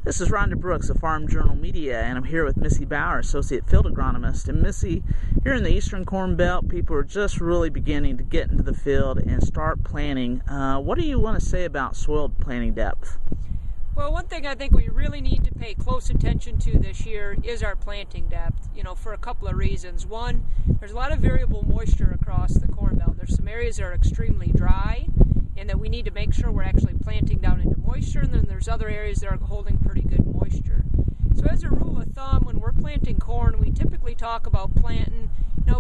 This is Rhonda Brooks of Farm Journal Media, and I'm here with Missy Bauer, Associate Field Agronomist. And Missy, here in the Eastern Corn Belt, people are just really beginning to get into the field and start planting. What do you want to say about soil planting depth? Well, one thing I think we really need to pay close attention to this year is our planting depth, for a couple of reasons. One, there's a lot of variable moisture across the Corn Belt. There's some areas that are extremely dry and that we need to make sure we're actually planting down into moisture, and then there's other areas that are holding pretty good moisture. So as a rule of thumb, when we're planting corn, we typically talk about planting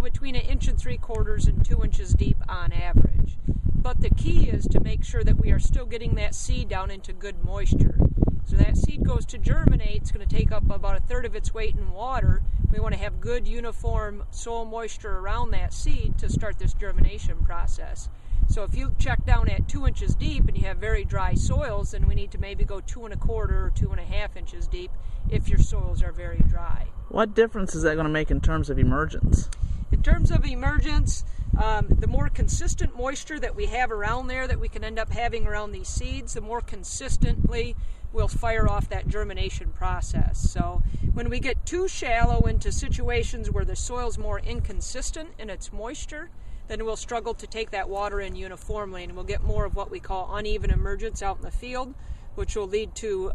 between 1 3/4 and 2 inches deep on average. But the key is to make sure that we are still getting that seed down into good moisture. So that seed goes to germinate. It's going to take up about 1/3 of its weight in water. We want to have good uniform soil moisture around that seed to start this germination process. So if you check down at 2 inches deep and you have very dry soils, then we need to maybe go 2 1/4 or 2.5 inches deep if your soils are very dry. What difference is that going to make in terms of emergence? In terms of emergence, the more consistent moisture that we have around there that we can end up having around these seeds, the more consistently we'll fire off that germination process. So when we get too shallow into situations where the soil's more inconsistent in its moisture, then we'll struggle to take that water in uniformly, and we'll get more of what we call uneven emergence out in the field, which will lead to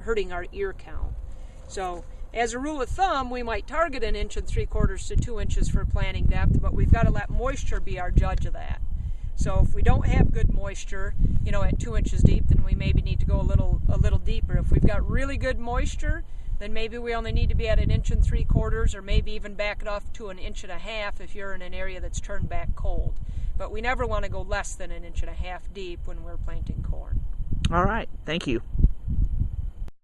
hurting our ear count. So as a rule of thumb, we might target 1 3/4 to 2 inches for planting depth, but we've got to let moisture be our judge of that. So if we don't have good moisture, at 2 inches deep, then we maybe need to go a little deeper. If we've got really good moisture, then maybe we only need to be at 1 3/4 or maybe even back it off to 1.5 inches if you're in an area that's turned back cold. But we never want to go less than 1.5 inches deep when we're planting corn. All right, thank you.